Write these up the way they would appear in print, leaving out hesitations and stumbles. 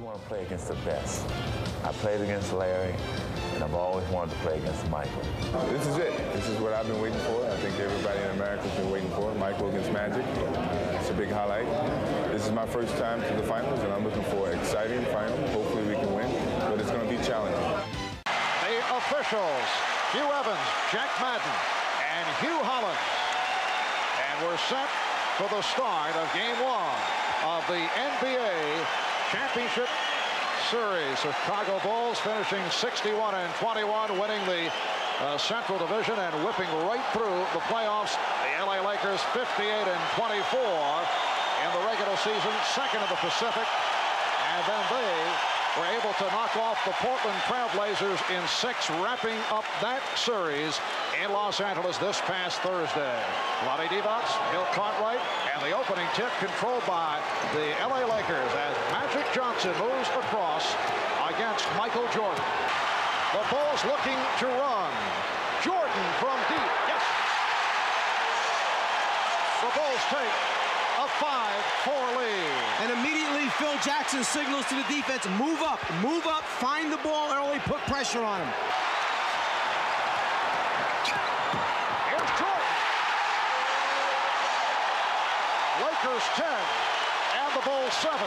want to play against the best. I played against Larry, and I've always wanted to play against Michael. This is it. This is what I've been waiting for. I think everybody in America's been waiting for it. Michael against Magic. It's a big highlight. This is my first time to the finals, and I'm looking for an exciting final. Hopefully we can win, but it's going to be challenging. The officials, Hugh Evans, Jack Madden, and Hugh Hollins. And we're set for the start of Game 1 of the NBA Championship Series. The Chicago Bulls finishing 61-21, winning the Central Division and whipping right through the playoffs. The LA Lakers 58-24 in the regular season, second in the Pacific, and then they were able to knock off the Portland Trailblazers in 6, wrapping up that series in Los Angeles this past Thursday. Lonnie Divac, Bill Cartwright, and the opening tip controlled by the LA Lakers as Magic Johnson moves across against Michael Jordan. The Bulls looking to run. Jordan from deep. Yes. The Bulls take a 5-4 lead. And immediately Phil Jackson signals to the defense, move up, find the ball early, put pressure on him. Here's Jordan. Lakers 10 and the Bulls 7.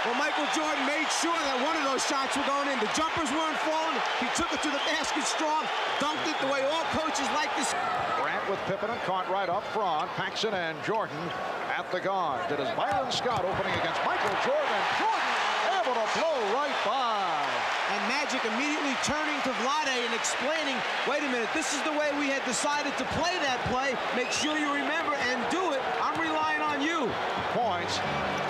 Well, Michael Jordan made sure that one of those shots were going in. The jumpers weren't falling. He took it to the basket strong, dunked it the way all coaches like this. Grant with Pippen and Cartwright up front. Paxson and Jordan at the guard. It is Byron Scott opening against Michael Jordan. Jordan able to blow right by. And Magic immediately turning to Vlade and explaining, wait a minute, this is the way we had decided to play that play. Make sure you remember and do it. I'm relying on you. Points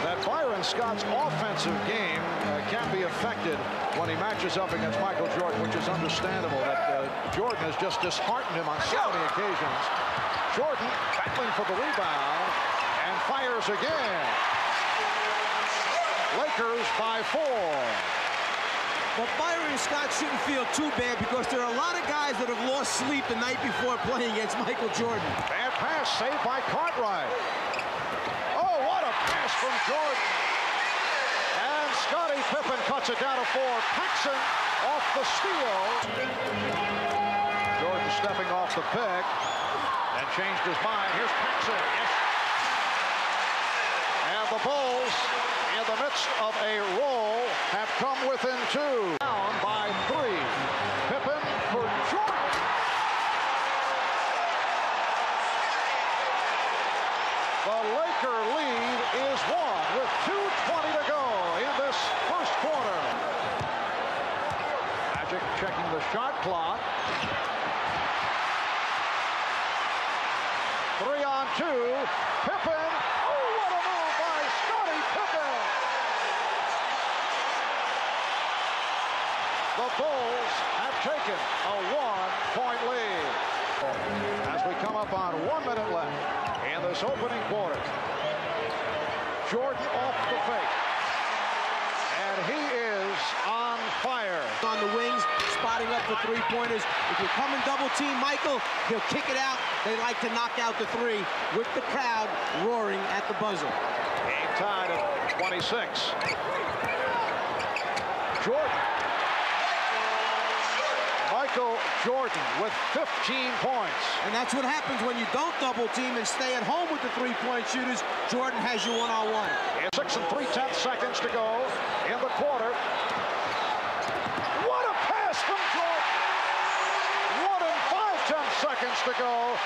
that Byron Scott's offensive game can be affected when he matches up against Michael Jordan, which is understandable that Jordan has just disheartened him on so many occasions. Jordan battling for the rebound and fires again. Lakers by 4. But Byron Scott shouldn't feel too bad because there are a lot of guys that have lost sleep the night before playing against Michael Jordan. Bad pass saved by Cartwright. Oh, what a pass from Jordan. And Scottie Pippen cuts it down to 4. Paxson off the steal. Jordan stepping off the pick and changed his mind. Here's Paxson. Yes. And the Bulls, in the midst of a roll, have come within 2. Down by 3. Pippen for Jordan. The Laker lead is 1 with 2:20 to go in this first quarter. Magic checking the shot clock. 3 on 2. Pippen. Oh, what a move by Scottie Pippen. The Bulls have taken a 1-point lead. As we come up on 1 minute left in this opening quarter. Jordan off the fake. And he is on fire. On the wings, spotting up for three-pointers. If you come and double-team Michael, he'll kick it out. They like to knock out the 3 with the crowd roaring at the buzzer. Game tied at 26. Jordan. Michael Jordan with 15 points. And that's what happens when you don't double-team and stay at home with the three-point shooters. Jordan has you one-on-one. 6 3/10 seconds to go in the quarter. What a pass from Jordan! 1 5/10 seconds to go.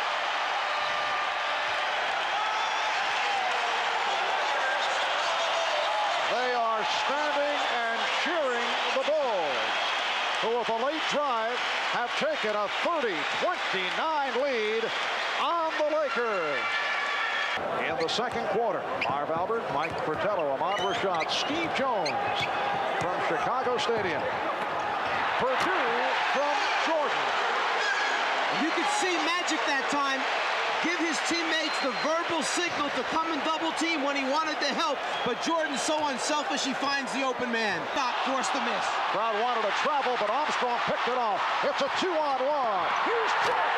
They are standing and cheering the Bulls, who with a late drive have taken a 30-29 lead on the Lakers. In the second quarter, Marv Albert, Mike Fratello, Ahmad Rashad, Steve Jones from Chicago Stadium. Purdue from Jordan. You could see Magic that time give his teammates the verbal signal to come and double team when he wanted to help. But Jordan's so unselfish, he finds the open man. Not forced to miss. Crowd wanted to travel, but Armstrong picked it off. It's a 2-on-1. Here's Jordan.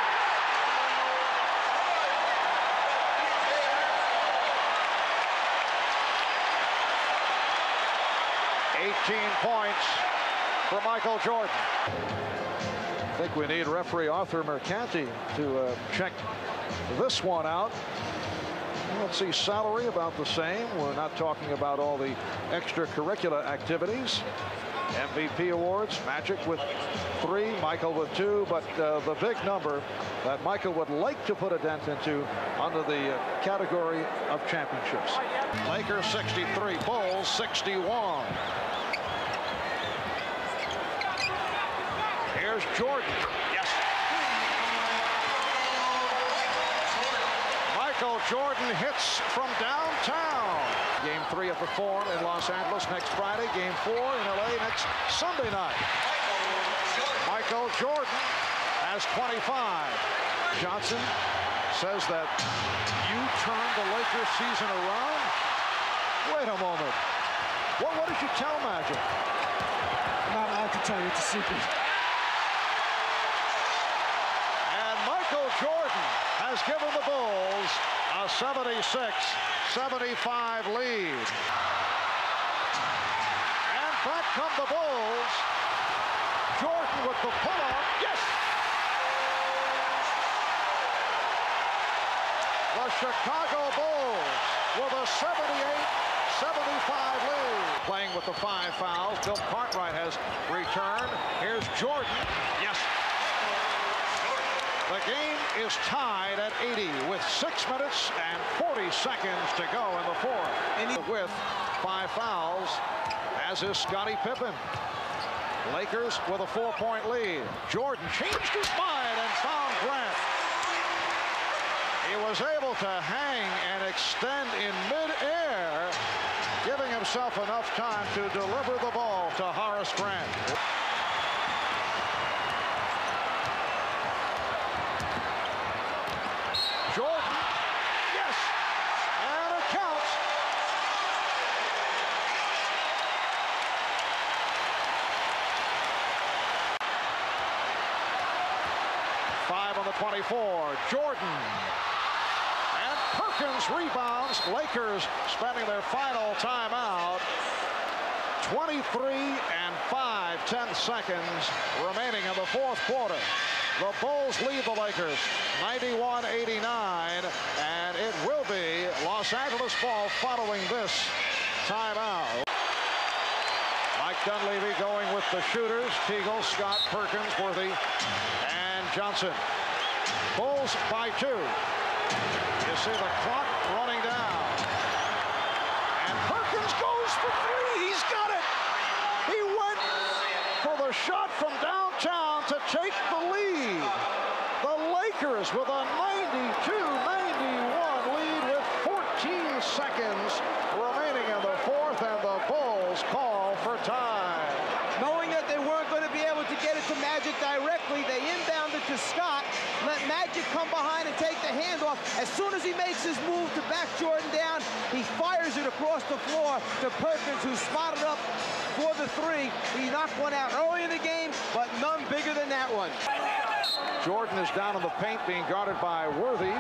18 points for Michael Jordan. I think we need referee Arthur Mercanti to check this one out. Let's see, salary about the same. We're not talking about all the extracurricular activities. MVP awards, Magic with 3, Michael with 2, but the big number that Michael would like to put a dent into under the category of championships. Lakers 63, Bulls 61. Here's Jordan. Yes. Michael Jordan hits from downtown. Game 3 of the Forum in Los Angeles next Friday. Game 4 in LA next Sunday night. Michael Jordan has 25. Johnson says that you turned the Lakers season around. Wait a moment. What did you tell Magic? I'm not allowed to tell you. It's a secret. And Michael Jordan has given the Bulls a 76-75 lead. And back come the Bulls. Jordan with the pull-up. Yes! The Chicago Bulls with a 78-75 lead. Playing with the 5 fouls. Bill Cartwright has returned. Here's Jordan. Yes. The game is tied at 80 with 6 minutes and 40 seconds to go in the fourth. With 5 fouls, as is Scottie Pippen. Lakers with a 4-point lead. Jordan changed his mind and found Grant. He was able to hang and extend in midair, giving himself enough time to deliver the ball to Horace Grant. Jordan, yes, and it counts. Five on the 24, Jordan. And Perkins rebounds. Lakers spending their final timeout. 23 and 5/10 seconds remaining in the fourth quarter. The Bulls lead the Lakers 91-89, and it will be Los Angeles ball following this timeout. Mike Dunleavy going with the shooters. Teagle, Scott, Perkins, Worthy, and Johnson. Bulls by 2. You see the clock running down. And Perkins goes for 3. He's got it. He went for the shot from downtown to take the lead. The Lakers with a 92-91 lead with 14 seconds remaining in the fourth, and the Bulls call for time. Knowing that they weren't going to be able to get it to Magic directly, they inbounded to Scott, let Magic come behind and take the handoff. As soon as he makes his move to back Jordan down, he fires it across the floor to Perkins, who spotted up for the 3. He knocked one out early in the game, but none bigger than that one. Jordan is down in the paint, being guarded by Worthy.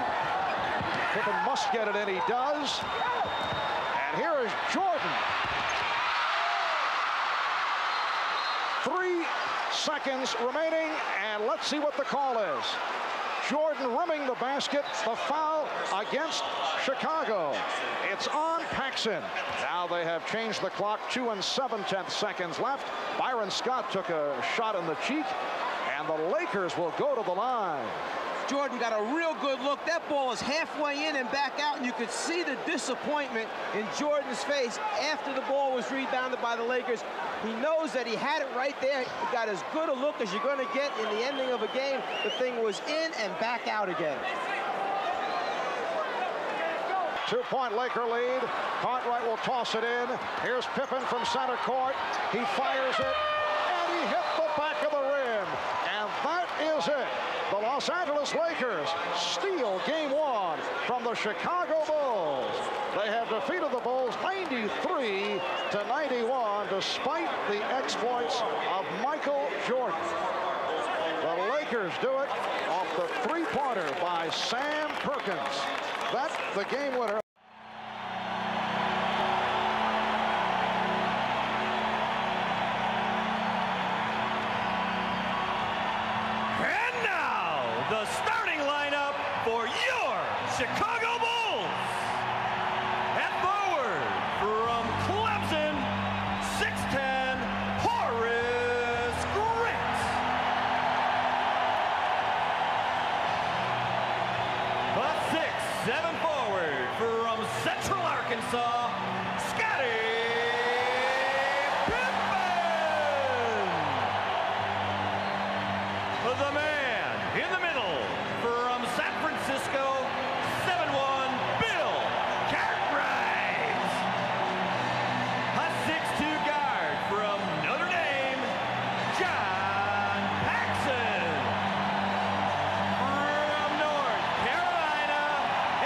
Pippen must get it, and he does. And here is Jordan. 3 seconds remaining, and let's see what the call is. Jordan rimming the basket, the foul against Chicago. It's on Paxson. Now they have changed the clock, 2 and 7/10 seconds left. Byron Scott took a shot in the cheek, and the Lakers will go to the line. Jordan got a real good look. That ball is halfway in and back out, and you could see the disappointment in Jordan's face after the ball was rebounded by the Lakers. He knows that he had it right there. He got as good a look as you're going to get in the ending of a game. The thing was in and back out again. 2-point Laker lead. Cartwright will toss it in. Here's Pippen from center court. He fires it, and he hit the back of the rim. And that is it. The Los Angeles Lakers steal game 1 from the Chicago Bulls. They have defeated the Bulls 93-91 despite the exploits of Michael Jordan. The Lakers do it off the 3-pointer by Sam Perkins. That's the game winner. Chicago Bulls. At forward from Clemson, 6'10", Horace Grant. A 6'7" forward from Central Arkansas, Scottie Pippen. The man in the middle from San Francisco, 7'1", Bill Cartwright. A 6'2" guard from Notre Dame, John Paxson. From North Carolina,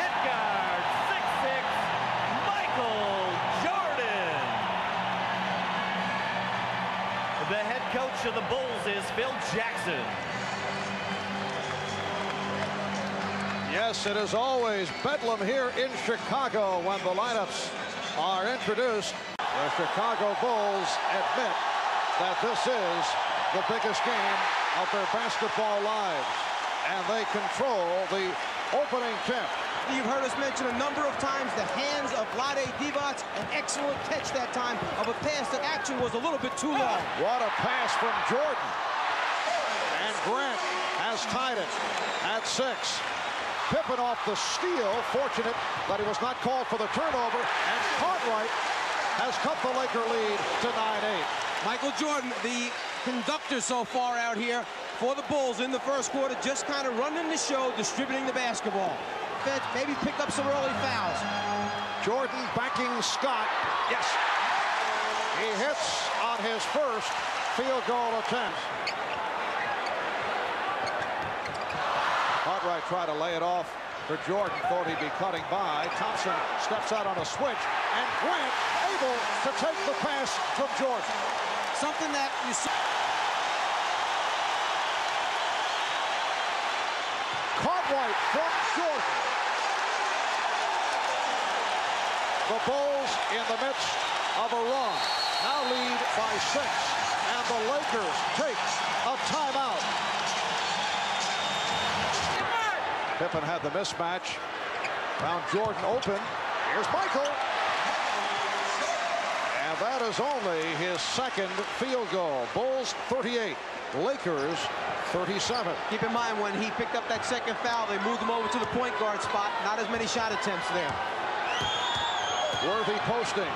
at guard, 6'6", Michael Jordan. The head coach of the Bulls is Phil Jackson. Yes, it is always bedlam here in Chicago when the lineups are introduced. The Chicago Bulls admit that this is the biggest game of their basketball lives, and they control the opening tip. You've heard us mention a number of times the hands of Vlade Divac, an excellent catch that time of a pass that actually was a little bit too long. What a pass from Jordan. And Grant has tied it at 6. Pippen off the steal, fortunate that he was not called for the turnover, and Cartwright has cut the Laker lead to 9-8. Michael Jordan, the conductor so far out here for the Bulls in the first quarter, just kind of running the show, distributing the basketball. Maybe pick up some early fouls. Jordan backing Scott. Yes. He hits on his first field goal attempt. Cartwright tried to lay it off for Jordan, thought he'd be cutting by. Thompson steps out on a switch, and Grant able to take the pass from Jordan. Something that you see. Cartwright from Jordan. The Bulls in the midst of a run, now lead by 6, and the Lakers take a timeout. Pippen had the mismatch, found Jordan open. Here's Michael. And that is only his second field goal. Bulls 38, Lakers 37. Keep in mind, when he picked up that second foul, they moved him over to the point guard spot. Not as many shot attempts there. Worthy posting.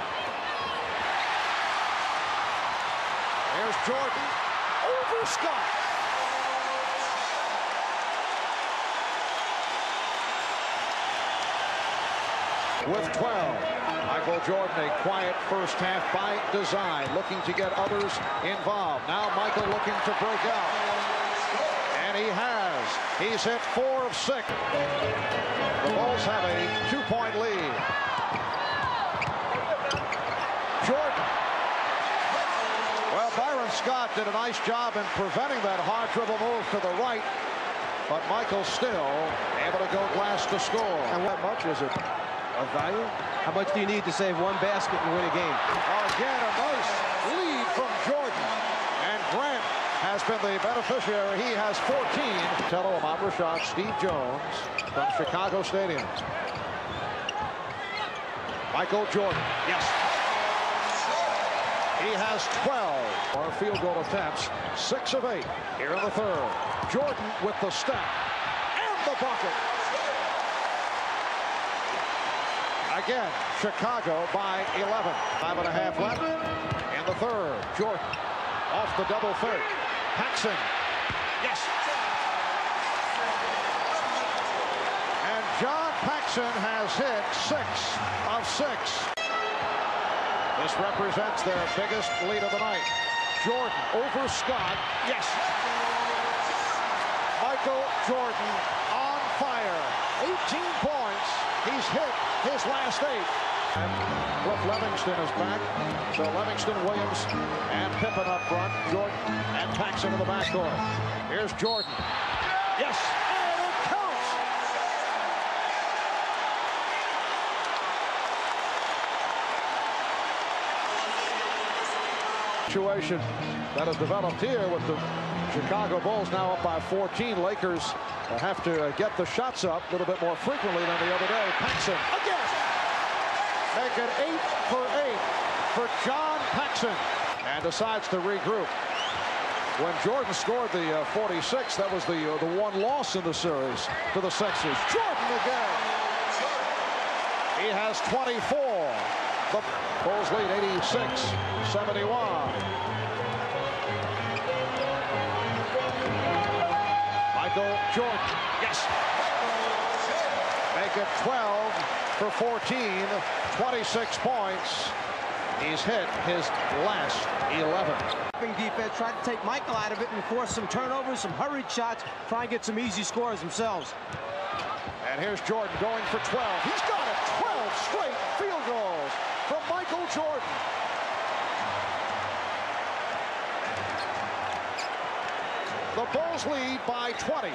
There's Jordan over Scott. With 12, Michael Jordan, a quiet first half by design, looking to get others involved. Now Michael looking to break out. And he has. He's hit 4 of 6. The Bulls have a 2-point lead. Jordan. Well, Byron Scott did a nice job in preventing that hard dribble move to the right. But Michael still able to go glass to score. And what much is it? Of value? How much do you need to save one basket and win a game? Again, a nice lead from Jordan. And Grant has been the beneficiary. He has 14. Tello, Ahmad Rashad, Steve Jones from Chicago Stadium. Michael Jordan. Yes. He has 12 more field goal attempts. 6 of 8 here in the third. Jordan with the step and the bucket. Again, Chicago by 11. 5.5 left in the third. Jordan off the double fake. Paxson. Yes. And John Paxson has hit 6 of 6. This represents their biggest lead of the night. Jordan over Scott. Yes. Michael Jordan on fire. 18 points. He's hit his last 8. And Cliff Levingston is back. So Levingston, Williams, and Pippen up front. Jordan and Paxson in the backcourt. Here's Jordan. Yes, and it counts. Situation that has developed here with the Chicago Bulls now up by 14. Lakers have to get the shots up a little bit more frequently than the other day. Paxson again. Make it 8 for 8 for John Paxson, and decides to regroup. When Jordan scored the 46, that was the one loss in the series to the Sixers. Jordan again. He has 24. The Bulls lead 86-71. Michael Jordan. Yes. Make it 12 for 14. 26 points. He's hit his last 11. Defense tried to take Michael out of it and force some turnovers, some hurried shots, try and get some easy scores themselves. And here's Jordan going for 12. He's got it. 12 straight field goals from Michael Jordan. The Bulls lead by 20.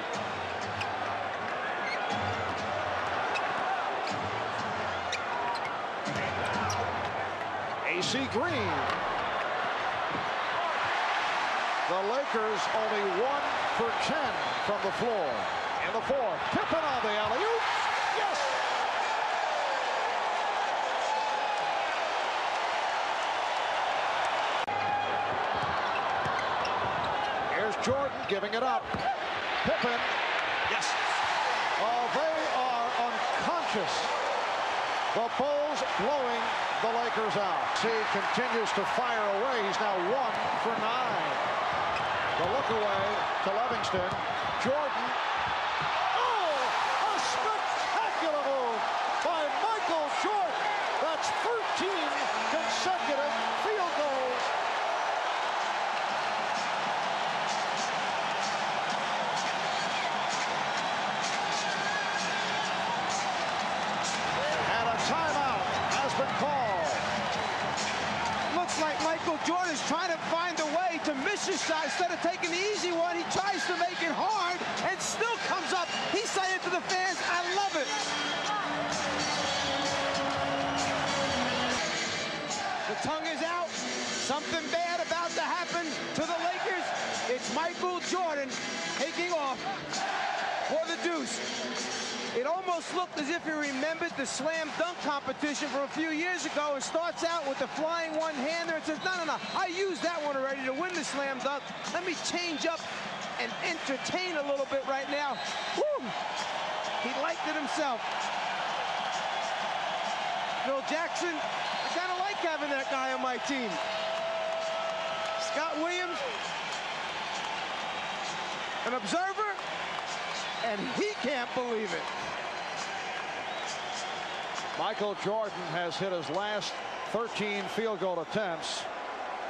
AC Green. The Lakers only 1 for 10 from the floor. In the fourth, Pippen on the alley-oop. Yes! Here's Jordan giving it up. Pippen. Yes. Oh, they are unconscious. The Bulls blowing the Lakers out. He continues to fire away. He's now 1 for 9. The look away to Livingston. Jordan. Oh, a spectacular move by Michael Jordan. That's 13 consecutive field goals. And a timeout has been called. Looks like Michael Jordan is trying to find a way to miss his shot. Instead of taking the easy one, he tries to make it hard and still comes up. He said it to the fans. I love it. The tongue is out. Something bad about to happen to the Lakers. It's Michael Jordan taking off for the deuce. It almost looked as if he remembered the slam dunk competition from a few years ago and starts out with the flying one-hander and says, no, I used that one already to win the slam dunk. Let me change up and entertain a little bit right now. Woo! He liked it himself. Phil Jackson, I kind of like having that guy on my team. Scott Williams, an observer, and he can't believe it. Michael Jordan has hit his last 13 field goal attempts.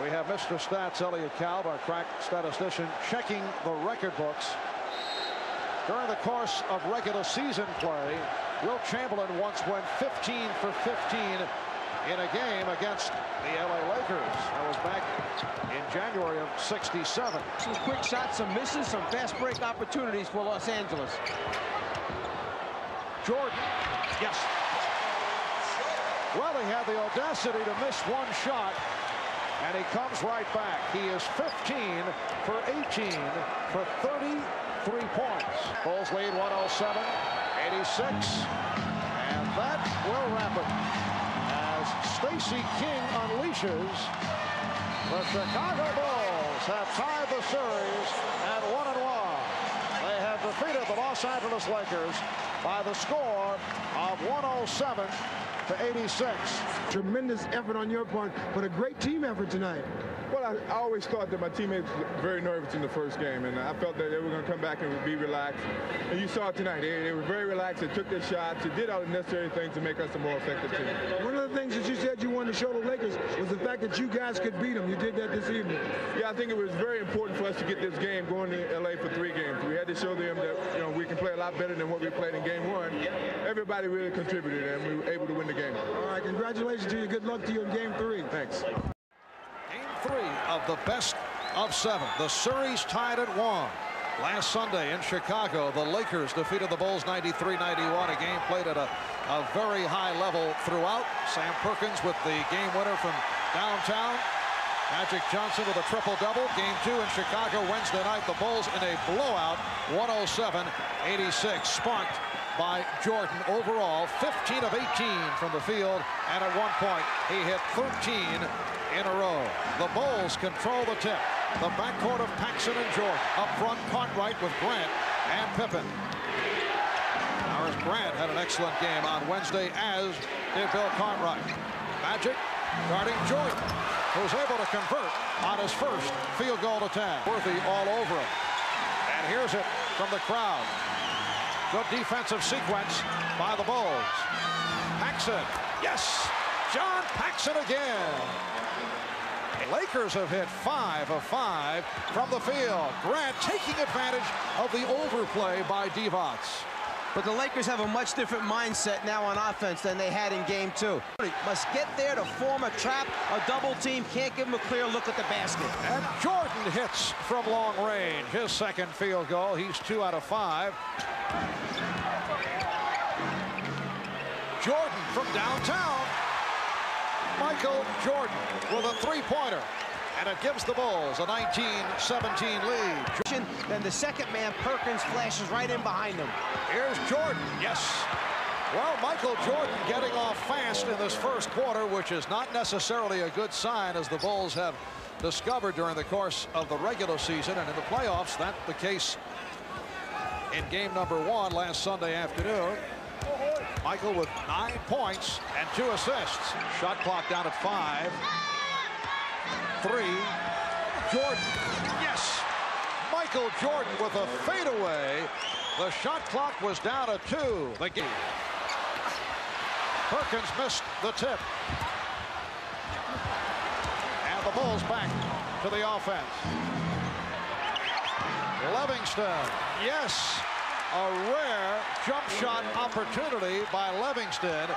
We have Mr. Stats, Elliot Kalb, our crack statistician, checking the record books. During the course of regular season play, Wilt Chamberlain once went 15 for 15 in a game against the LA Lakers. That was back in January of '67. Some quick shots, some misses, some fast break opportunities for Los Angeles. Jordan, yes. Well, he had the audacity to miss one shot, and he comes right back. He is 15 for 18 for 33 points. Bulls lead 107-86, and that will wrap it as Stacey King unleashes. The Chicago Bulls have tied the series at 1-1. They have defeated the Los Angeles Lakers by the score of 107-86. Tremendous effort on your part, but a great team effort tonight. Well, I always thought that my teammates were very nervous in the first game, and I felt that they were going to come back and be relaxed. And you saw it tonight. They were very relaxed. They took their shots. They did all the necessary things to make us a more effective team. One of the things that you said you wanted to show the Lakers was the fact that you guys could beat them. You did that this evening. Yeah, I think it was very important for us to get this game going to L.A. for 3 games. We had to show them that we can play a lot better than what we played in Game 1. Everybody really contributed, and we were able to win the game. All right, congratulations to you. Good luck to you in Game 3. Thanks. Game 3 of the best of 7. The series tied at 1. Last Sunday in Chicago, the Lakers defeated the Bulls 93-91. A game played at a very high level throughout. Sam Perkins with the game winner from downtown. Magic Johnson with a triple-double. Game 2 in Chicago Wednesday night. The Bulls in a blowout, 107-86. Sparked by Jordan overall, 15 of 18 from the field. And at one point, he hit 13 in a row. The Bulls control the tip. The backcourt of Paxson and Jordan. Up front, Cartwright with Grant and Pippen. Ours Grant had an excellent game on Wednesday, as did Bill Cartwright. Magic guarding Jordan, who's able to convert on his first field goal attempt. Worthy all over him. And here's it from the crowd. Good defensive sequence by the Bulls. Paxson, yes! John Paxson again. Lakers have hit 5 of 5 from the field. Grant taking advantage of the overplay by Divac. But the Lakers have a much different mindset now on offense than they had in game 2. Must get there to form a trap, a double team, can't give them a clear look at the basket. And Jordan hits from long range. His second field goal. He's 2 out of 5. Jordan from downtown. Michael Jordan with a three-pointer. And it gives the Bulls a 19-17 lead. Then the second man, Perkins, flashes right in behind him. Here's Jordan. Yes. Well, Michael Jordan getting off fast in this first quarter, which is not necessarily a good sign, as the Bulls have discovered during the course of the regular season. And in the playoffs, that's the case in game number 1 last Sunday afternoon. Michael with 9 points and 2 assists. Shot clock down at 5. 3. Jordan. Yes. Michael Jordan with a fadeaway. The shot clock was down at 2. The game. Perkins missed the tip. And the Bulls back to the offense. Livingston. Yes. A rare jump shot opportunity by Livingston.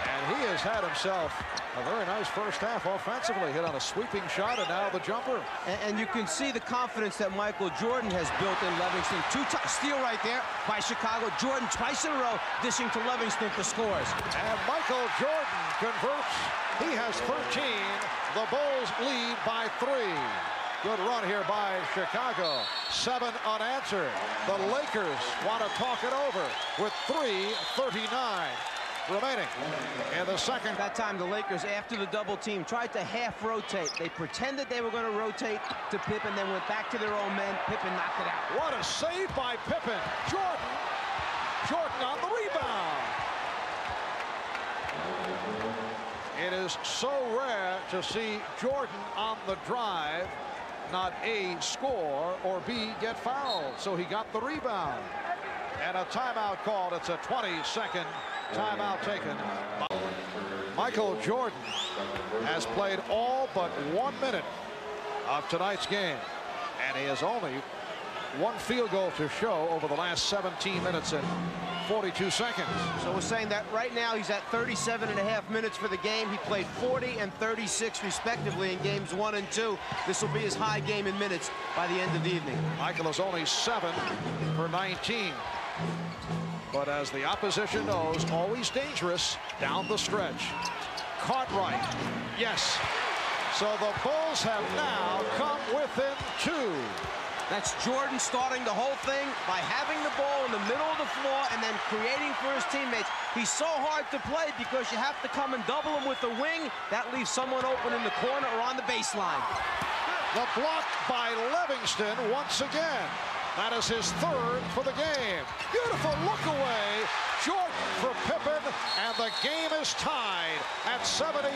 And he has had himself a very nice first half offensively. Hit on a sweeping shot, and now the jumper. And you can see the confidence that Michael Jordan has built in Livingston. Steal right there by Chicago. Jordan twice in a row dishing to Livingston for scores. And Michael Jordan converts. He has 13. The Bulls lead by 3. Good run here by Chicago. 7 unanswered. The Lakers want to talk it over with 3:39 remaining in the second. That time the Lakers, after the double team, tried to half rotate. They pretended they were going to rotate to Pippen, then went back to their own men. Pippen knocked it out. What a save by Pippen. Jordan on the rebound. It is so rare to see Jordan on the drive, not A, score, or B, get fouled. So he got the rebound. And a timeout called. It's a 20-second timeout taken. Michael Jordan has played all but 1 minute of tonight's game. And he has only 1 field goal to show over the last 17 minutes and 42 seconds. So we're saying that right now he's at 37.5 minutes for the game. He played 40 and 36 respectively in games 1 and 2. This will be his high game in minutes by the end of the evening. Michael is only 7 for 19. But as the opposition knows, always dangerous down the stretch. Cartwright, yes. So the Bulls have now come within 2. That's Jordan starting the whole thing by having the ball in the middle of the floor and then creating for his teammates. He's so hard to play because you have to come and double him with the wing. That leaves someone open in the corner or on the baseline. The block by Livingston once again. That is his 3rd for the game. Beautiful look away. Jordan for Pippen, and the game is tied at 74.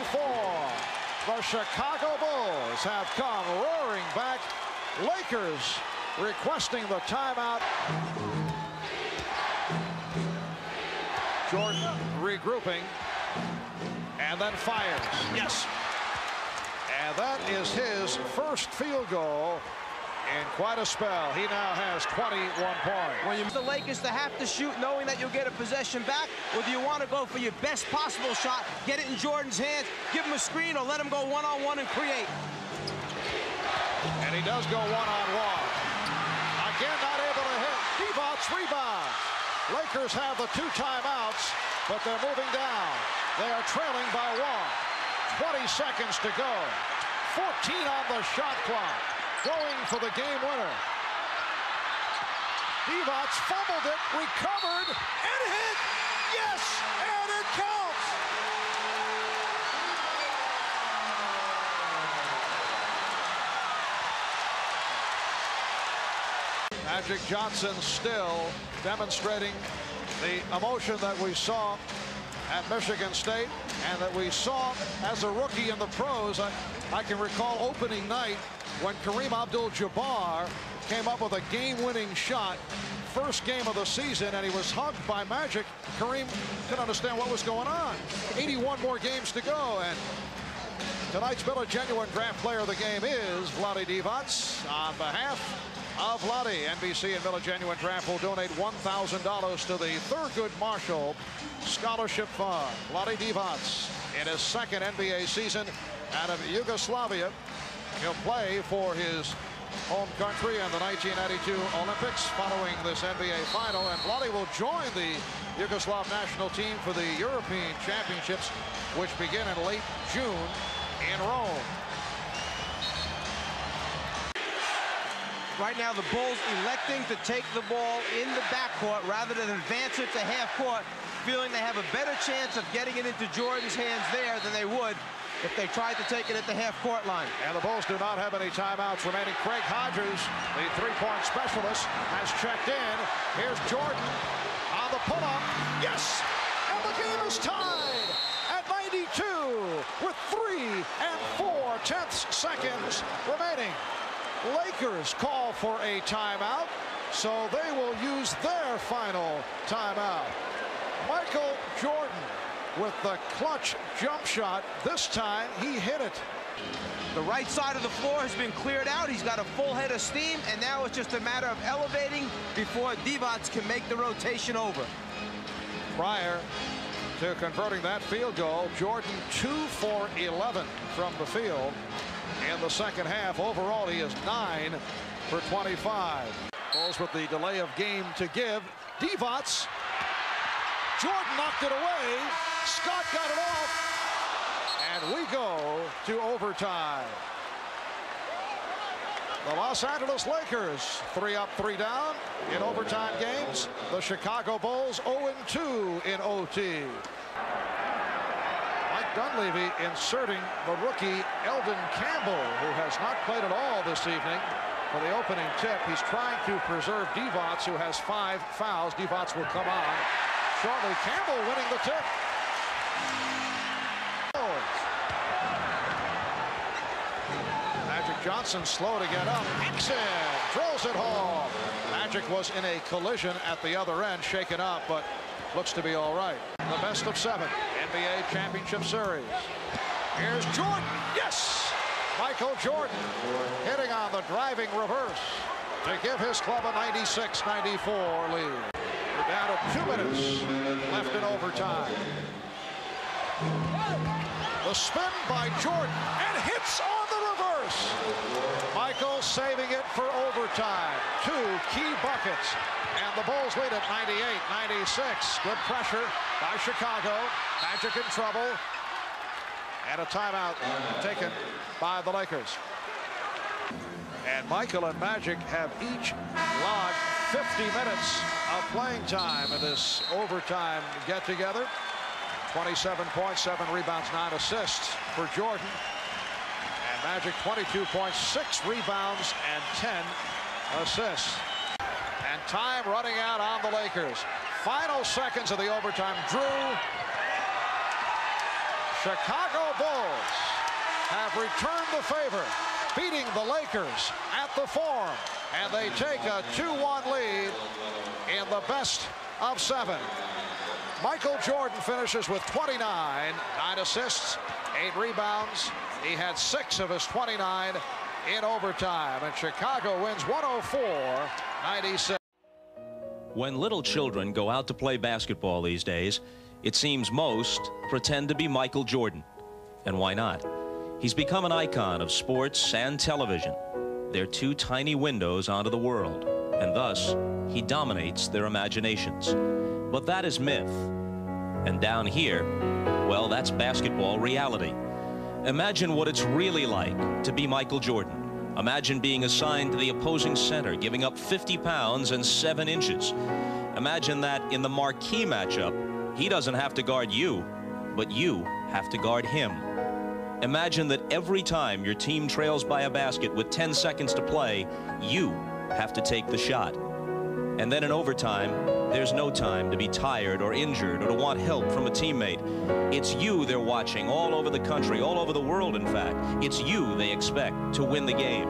The Chicago Bulls have come roaring back. Lakers requesting the timeout. Jordan regrouping and then fires. Yes. And that is his first field goal in quite a spell. He now has 21 points. When you want the Lakers to have to shoot knowing that you'll get a possession back, or do you want to go for your best possible shot, get it in Jordan's hands, give him a screen, or let him go one-on-one and create? And he does go one-on-one. Again, not able to hit. Divac rebounds. Lakers have the 2 timeouts, but they're moving down. They are trailing by 1. 20 seconds to go. 14 on the shot clock. Going for the game winner. Divac fumbled it, recovered, and hit. Yes, and it counts. Magic Johnson still demonstrating the emotion that we saw at Michigan State and that we saw as a rookie in the pros. I can recall opening night when Kareem Abdul-Jabbar came up with a game-winning shot, first game of the season, and he was hugged by Magic. Kareem couldn't understand what was going on. 81 more games to go, and tonight's Miller Genuine Draft Player of the Game is Vlade Divac. On behalf of Vlade, NBC and Miller Genuine Draft will donate $1,000 to the Thurgood Marshall Scholarship Fund. Vlade Divac in his second NBA season out of Yugoslavia. He'll play for his home country in the 1992 Olympics following this NBA final, and Vlade will join the Yugoslav national team for the European Championships, which begin in late June in Rome. Right now, the Bulls electing to take the ball in the backcourt rather than advance it to half court, feeling they have a better chance of getting it into Jordan's hands there than they would if they tried to take it at the half-court line. And the Bulls do not have any timeouts remaining. Craig Hodges, the three-point specialist, has checked in. Here's Jordan on the pull-up. Yes! And the game is tied at 92 with 3 4/10 seconds remaining. Lakers call for a timeout, so they will use their final timeout. Michael Jordan with the clutch jump shot. This time he hit it. The right side of the floor has been cleared out. He's got a full head of steam, and now it's just a matter of elevating before Divac can make the rotation over. Prior to converting that field goal, Jordan 2 for 11 from the field in the second half. Overall, he is 9 for 25. Bulls with the delay of game to give. Divac. Jordan knocked it away. Scott got it off. And we go to overtime. The Los Angeles Lakers 3 up, 3 down in overtime games. The Chicago Bulls 0-2 in OT. Mike Dunleavy inserting the rookie Eldon Campbell, who has not played at all this evening for the opening tip. He's trying to preserve Divac, who has 5 fouls. Divac will come on shortly. Campbell winning the tip. Magic Johnson slow to get up. Exit, throws it home. Magic was in a collision at the other end, shaken up, but looks to be all right. The best of 7 NBA Championship Series. Here's Jordan. Yes! Michael Jordan hitting on the driving reverse to give his club a 96-94 lead. We're down to 2 minutes left in overtime. The spin by Jordan and hits on the reverse. Michael saving it for overtime. 2 key buckets. And the Bulls lead at 98-96. Good pressure by Chicago. Magic in trouble. And a timeout taken by the Lakers. And Michael and Magic have each logged 50 minutes of playing time in this overtime get-together. 27 points, 7 rebounds, 9 assists for Jordan. And Magic 22 points, 6 rebounds, and 10 assists. And time running out on the Lakers. Final seconds of the overtime. Drew. Chicago Bulls have returned the favor, beating the Lakers at the Forum. And they take a 2-1 lead in the best of 7. Michael Jordan finishes with 29, 9 assists, 8 rebounds. He had 6 of his 29 in overtime, and Chicago wins 104-96. When little children go out to play basketball these days, it seems most pretend to be Michael Jordan. And why not? He's become an icon of sports and television. They're 2 tiny windows onto the world, and thus he dominates their imaginations. But that is myth. And down here, well, that's basketball reality. Imagine what it's really like to be Michael Jordan. Imagine being assigned to the opposing center, giving up 50 pounds and 7 inches. Imagine that in the marquee matchup, he doesn't have to guard you, but you have to guard him. Imagine that every time your team trails by a basket with 10 seconds to play, you have to take the shot. And then in overtime, there's no time to be tired or injured or to want help from a teammate. It's you they're watching all over the country, all over the world, in fact. It's you they expect to win the game.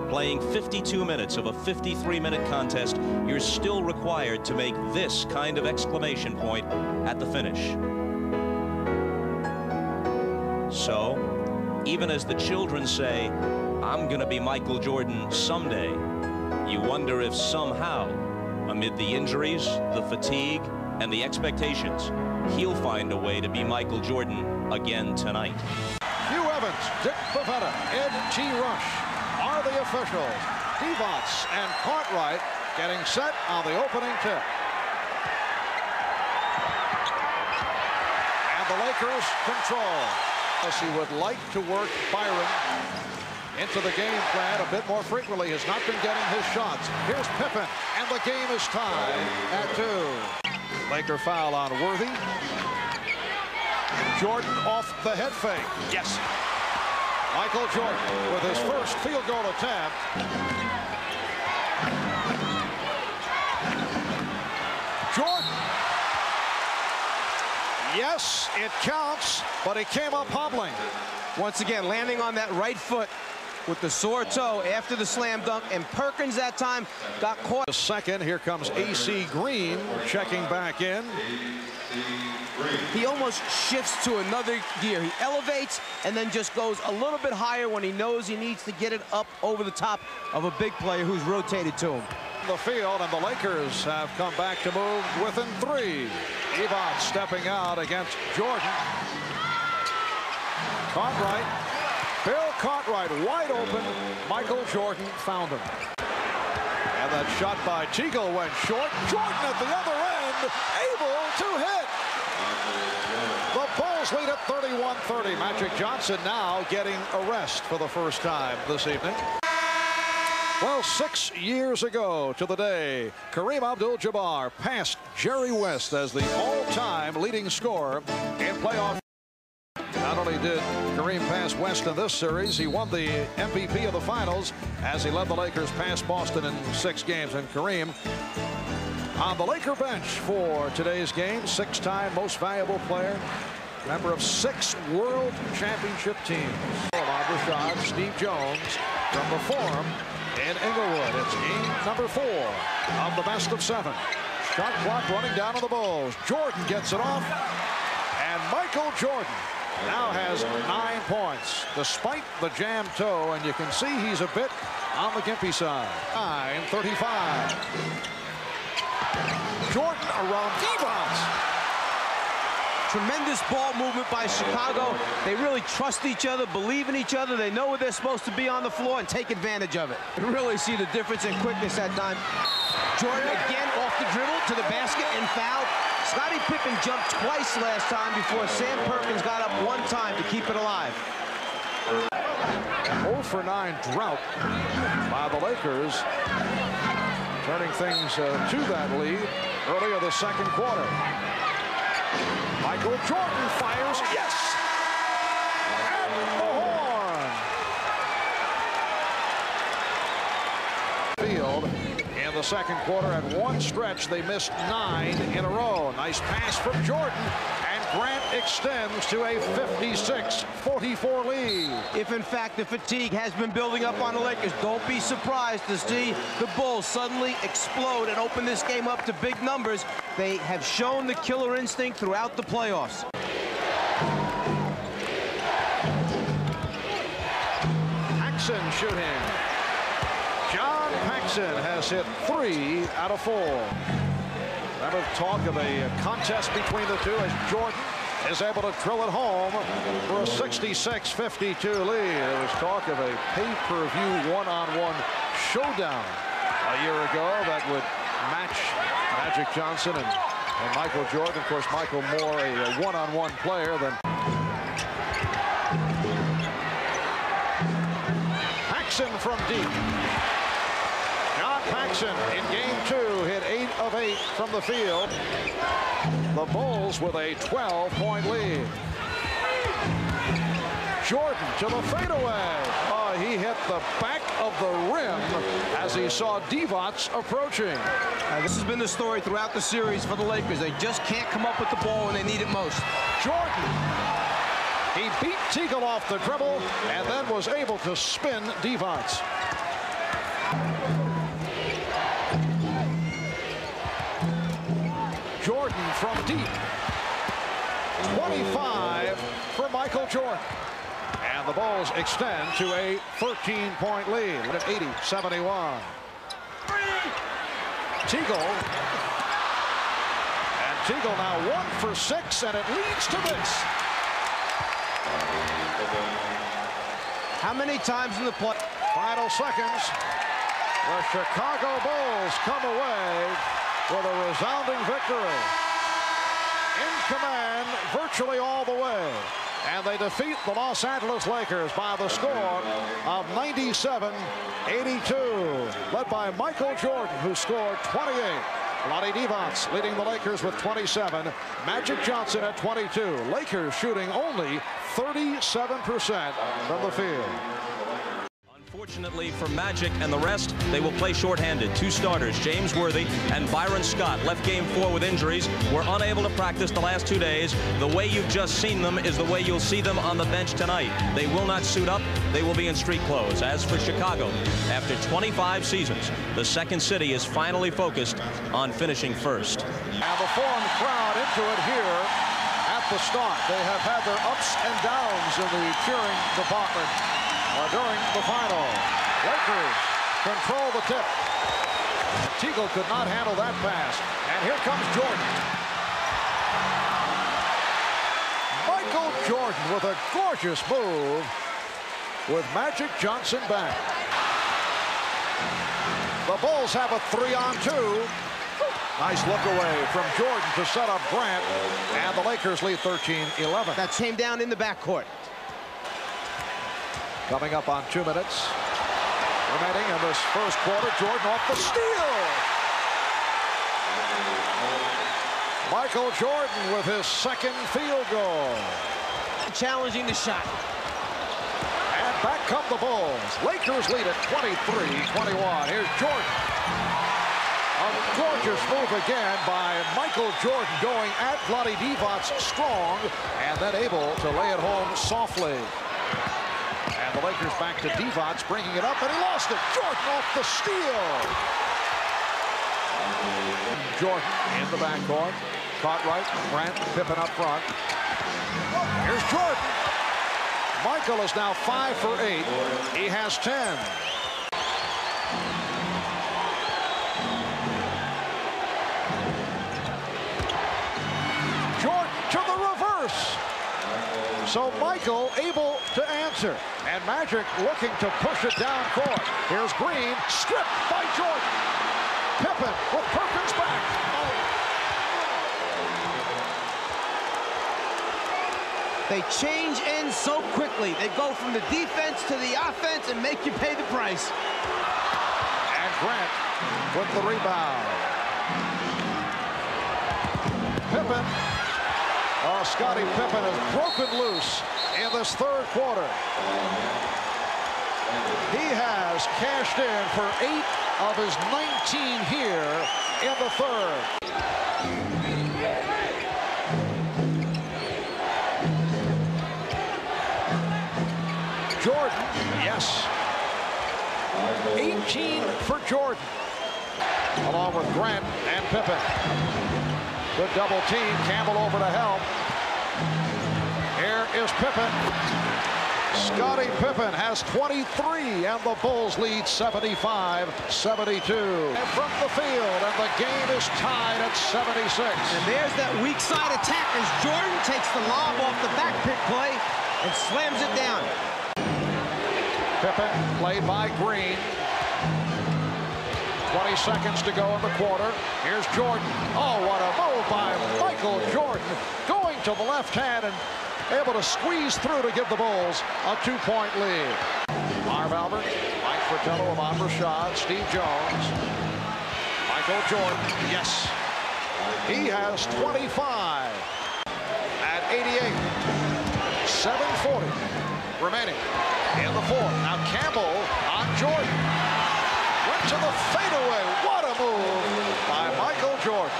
Playing 52 minutes of a 53-minute contest, you're still required to make this kind of exclamation point at the finish. So, even as the children say, "I'm gonna be Michael Jordan someday," you wonder if somehow, amid the injuries, the fatigue, and the expectations, he'll find a way to be Michael Jordan again tonight. Hugh Evans, Dick Bavetta, Ed T. Rush are the officials. Devos and Cartwright getting set on the opening tip. And the Lakers control. As he would like to work Byron into the game plan a bit more frequently, has not been getting his shots. Here's Pippen, and the game is tied at 2. Laker foul on Worthy. Jordan off the head fake. Yes. Michael Jordan with his first field goal attempt. Jordan. Yes, it counts, but he came up hobbling. Once again, landing on that right foot with the sore toe after the slam dunk, and Perkins that time got caught. The second, here comes AC Green checking back in. He almost shifts to another gear. He elevates and then just goes a little bit higher when he knows he needs to get it up over the top of a big player who's rotated to him. The field, and the Lakers have come back to move within 3. Devos stepping out against Jordan. Cartwright, Bill Cartwright wide open. Michael Jordan found him. And that shot by Teagle went short. Jordan at the other end, able to hit. The Bulls lead at 31-30. Magic Johnson now getting a rest for the first time this evening. Well, 6 years ago to the day, Kareem Abdul-Jabbar passed Jerry West as the all-time leading scorer in playoff. Not only did Kareem pass West in this series, he won the MVP of the finals as he led the Lakers past Boston in 6 games. And Kareem on the Laker bench for today's game, 6-time most valuable player, member of 6 world championship teams. Rashad, Steve Jones from the Forum in Inglewood. It's game number 4 of the best of 7. Shot clock running down on the Bulls. Jordan gets it off, and Michael Jordan now has 9 points despite the jammed toe, and you can see he's a bit on the gimpy side. 9:35. Jordan around Devos. Tremendous ball movement by Chicago. They really trust each other, believe in each other. They know where they're supposed to be on the floor and take advantage of it. You really see the difference in quickness that time. Jordan again off the dribble to the basket and fouled. Scottie Pippen jumped twice last time before Sam Perkins got up 1 time to keep it alive. 0 for 9 drought by the Lakers, turning things to that lead early in the second quarter. Michael Jordan fires, yes! At the horn! Field in the second quarter, at one stretch they missed 9 in a row. Nice pass from Jordan, and Grant extends to a 56-44 lead. If in fact the fatigue has been building up on the Lakers, don't be surprised to see the Bulls suddenly explode and open this game up to big numbers. They have shown the killer instinct throughout the playoffs. Paxson shooting. John Paxson has hit 3 out of 4. Remember talk of a contest between the two as Jordan is able to drill it home for a 66-52 lead. There was talk of a pay-per-view one-on-one showdown a year ago that would match Magic Johnson and Michael Jordan. Of course, Michael more a one-on-one player than Paxson from deep. John Paxson in game 2 hit 8 of 8 from the field. The Bulls with a 12-point lead. Jordan to the fadeaway. Oh, he hit the back of the rim as he saw Divac approaching. This has been the story throughout the series for the Lakers. They just can't come up with the ball when they need it most. Jordan. He beat Teagle off the dribble and then was able to spin Divac. Jordan from deep. 25 for Michael Jordan. And the Bulls extend to a 13-point lead at 80-71. Teagle. And Teagle now 1 for 6, and it leads to this. How many times in the play? Final seconds. The Chicago Bulls come away with a resounding victory. In command virtually all the way. And they defeat the Los Angeles Lakers by the score of 97-82. Led by Michael Jordan, who scored 28. Vlade Divac leading the Lakers with 27. Magic Johnson at 22. Lakers shooting only 37% from the field. Unfortunately for Magic and the rest, they will play shorthanded. 2 starters, James Worthy and Byron Scott, left game 4 with injuries, were unable to practice the last 2 days. The way you've just seen them is the way you'll see them on the bench tonight. They will not suit up. They will be in street clothes. As for Chicago, after 25 seasons, the second city is finally focused on finishing first. And the foreign crowd into it here at the start. They have had their ups and downs in the cheering department during the final. Lakers control the tip. Teagle could not handle that pass. And here comes Jordan. Michael Jordan with a gorgeous move with Magic Johnson back. The Bulls have a 3-on-2. Nice look away from Jordan to set up Grant. And the Lakers lead 13-11. That came down in the backcourt. Coming up on 2 minutes remaining in this first quarter. Jordan off the steal. Michael Jordan with his second field goal. Challenging the shot. And back come the Bulls. Lakers lead at 23-21. Here's Jordan. A gorgeous move again by Michael Jordan, going at Vlade Divac strong and then able to lay it home softly. And the Lakers back to Divac, bringing it up, and he lost it. Jordan off the steal. Jordan in the backcourt. Caught right. Grant, Pippen up front. Here's Jordan. Michael is now 5 for 8. He has 10. Jordan to the reverse. So Michael able to answer. And Magic looking to push it down court. Here's Green, stripped by Jordan. Pippen with Perkins back. They change ends so quickly. They go from the defense to the offense and make you pay the price. And Grant with the rebound. Pippen. Oh, Scottie Pippen has broken loose in this third quarter. He has cashed in for 8 of his 19 here in the third. Jordan, yes. 18 for Jordan. Along with Grant and Pippen. Good double team. Campbell over to help. Here is Pippen. Scottie Pippen has 23, and the Bulls lead 75-72. And from the field, and the game is tied at 76. And there's that weak side attack as Jordan takes the lob off the back pick play and slams it down. Pippen played by Green. 20 seconds to go in the quarter. Here's Jordan. Oh, what a move by Michael Jordan. Going to the left hand and able to squeeze through to give the Bulls a 2-point lead. Marv Albert, Fratello of Rashad, Steve Jones, Michael Jordan, yes. He has 25 at 88. 7:40 remaining in the fourth. Now Campbell on Jordan. Went to the fadeaway. What a move by Michael Jordan.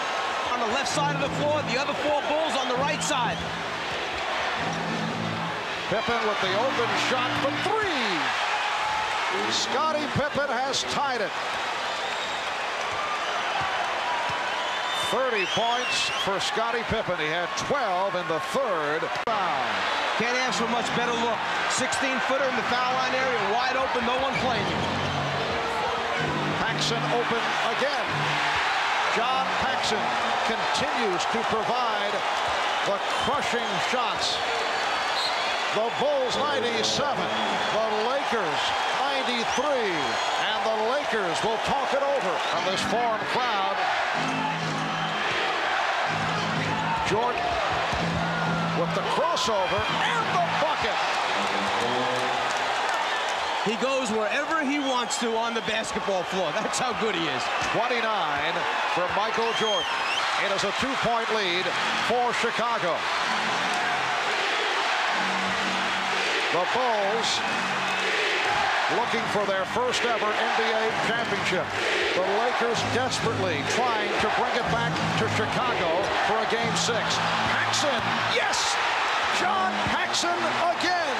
On the left side of the floor, the other four Bulls on the right side. Pippen with the open shot for three. Scottie Pippen has tied it. 30 points for Scottie Pippen. He had 12 in the third. Can't ask for much better look. 16-footer in the foul line area, wide open, no one playing you. Paxson open again. John Paxson continues to provide the crushing shots. The Bulls 97, the Lakers 93, and the Lakers will talk it over on this foreign crowd. Jordan with the crossover and the bucket. He goes wherever he wants to on the basketball floor. That's how good he is. 29 for Michael Jordan. It is a 2-point lead for Chicago. The Bulls looking for their first ever NBA championship. The Lakers desperately trying to bring it back to Chicago for a Game 6. Paxson, yes! John Paxson again!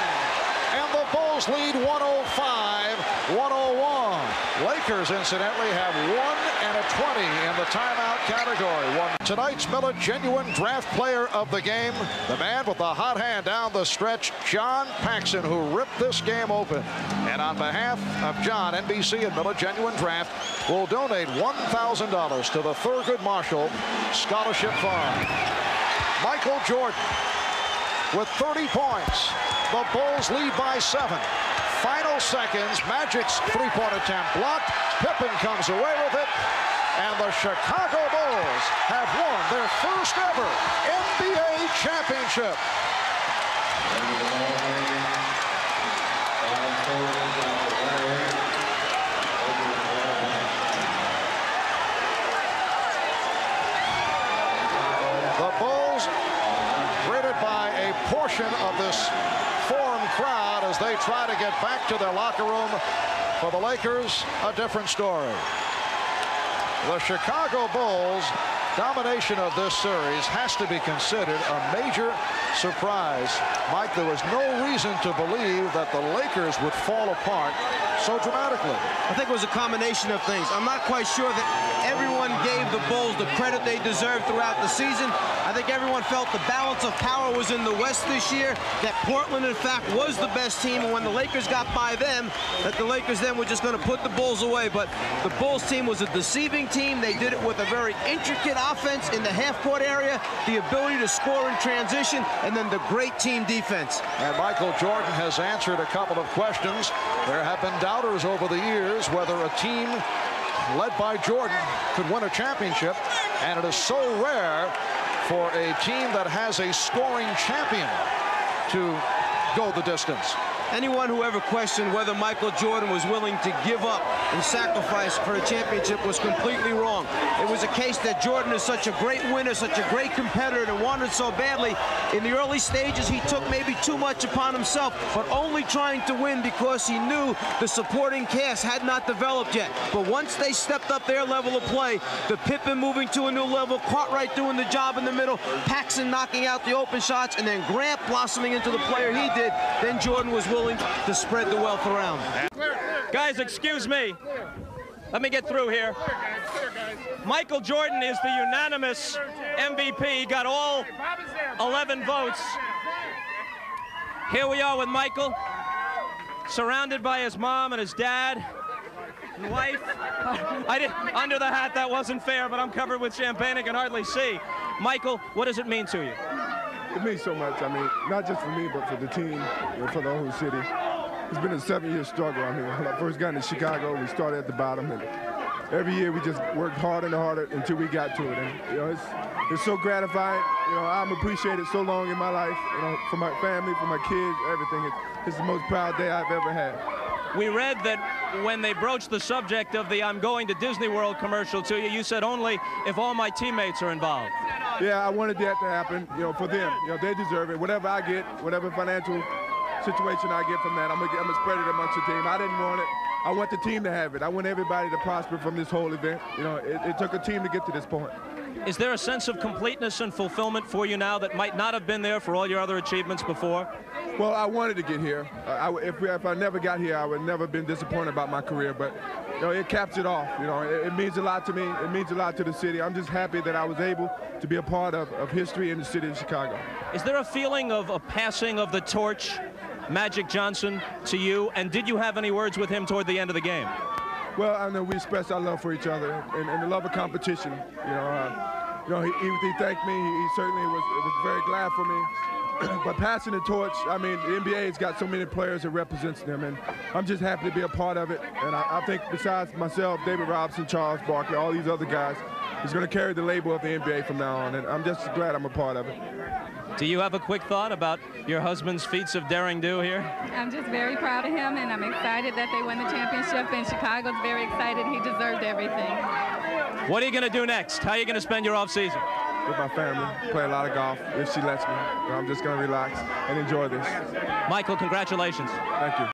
And the Bulls lead 105-101. Lakers, incidentally, have 1 and a 20 in the timeout category. Tonight's Miller Genuine Draft Player of the game, the man with the hot hand down the stretch, John Paxson, who ripped this game open. And on behalf of John, NBC and Miller Genuine Draft will donate $1,000 to the Thurgood Marshall Scholarship Fund. Michael Jordan with 30 points. The Bulls lead by 7. Final seconds, Magic's three-point attempt blocked. Pippen comes away with it. And the Chicago Bulls have won their first ever NBA championship. The Bulls, greeted by a portion of this foreign crowd as they try to get back to their locker room. For the Lakers, a different story. The Chicago Bulls' domination of this series has to be considered a major surprise. Mike, there was no reason to believe that the Lakers would fall apart so dramatically. I think it was a combination of things. I'm not quite sure that everyone gave the Bulls the credit they deserved throughout the season. I think everyone felt the balance of power was in the West this year, that Portland, in fact, was the best team, and when the Lakers got by them, that the Lakers then were just going to put the Bulls away. But the Bulls team was a deceiving team. They did it with a very intricate offense in the half-court area, the ability to score in transition, and then the great team defense. And Michael Jordan has answered a couple of questions. There have been doubters over the years whether a team led by Jordan could win a championship, and it is so rare for a team that has a scoring champion to go the distance. Anyone who ever questioned whether Michael Jordan was willing to give up and sacrifice for a championship was completely wrong. It was a case that Jordan is such a great winner, such a great competitor, and wanted so badly. In the early stages, he took maybe too much upon himself, but only trying to win because he knew the supporting cast had not developed yet. But once they stepped up their level of play, the Pippen moving to a new level, Cartwright doing the job in the middle, Paxson knocking out the open shots, and then Grant blossoming into the player he did, then Jordan was willing to spread the wealth around. Guys, excuse me. Let me get through here. Michael Jordan is the unanimous MVP. He got all 11 votes. Here we are with Michael, surrounded by his mom and his dad and wife. Under the hat, that wasn't fair, but I'm covered with champagne. I can hardly see. Michael, what does it mean to you? It means so much. I mean, not just for me, but for the team, for the whole city. It's been a 7-year struggle. I mean, when I first got into Chicago, we started at the bottom, and every year we just worked harder and harder until we got to it. And it's so gratifying. I'm appreciated so long in my life. For my family, for my kids, everything. It's the most proud day I've ever had. We read that when they broached the subject of the "I'm going to Disney World" commercial to you, you said only if all my teammates are involved. Yeah, I wanted that to happen, for them. They deserve it. Whatever I get, whatever financial situation I get from that, I'm gonna spread it amongst the team. I didn't want it. I want the team to have it. I want everybody to prosper from this whole event. It took a team to get to this point. Is there a sense of completeness and fulfillment for you now that might not have been there for all your other achievements before? Well, I wanted to get here. If I never got here, I would never have been disappointed about my career. But it caps it off. It means a lot to me. It means a lot to the city. I'm just happy that I was able to be a part of history in the city of Chicago. Is there a feeling of a passing of the torch, Magic Johnson, to you? And did you have any words with him toward the end of the game? Well, I know we expressed our love for each other and the love of competition. He thanked me. He certainly was very glad for me. But passing the torch, I mean, the NBA has got so many players that represents them, and I'm just happy to be a part of it. And I think besides myself, David Robinson, Charles Barkley, all these other guys, is going to carry the label of the NBA from now on, and I'm just glad I'm a part of it. Do you have a quick thought about your husband's feats of daring do here? I'm just very proud of him, and I'm excited that they won the championship, and Chicago's very excited. He deserved everything. What are you going to do next? How are you going to spend your off season? With my family, play a lot of golf if she lets me. I'm just going to relax and enjoy this. Michael, congratulations. Thank you.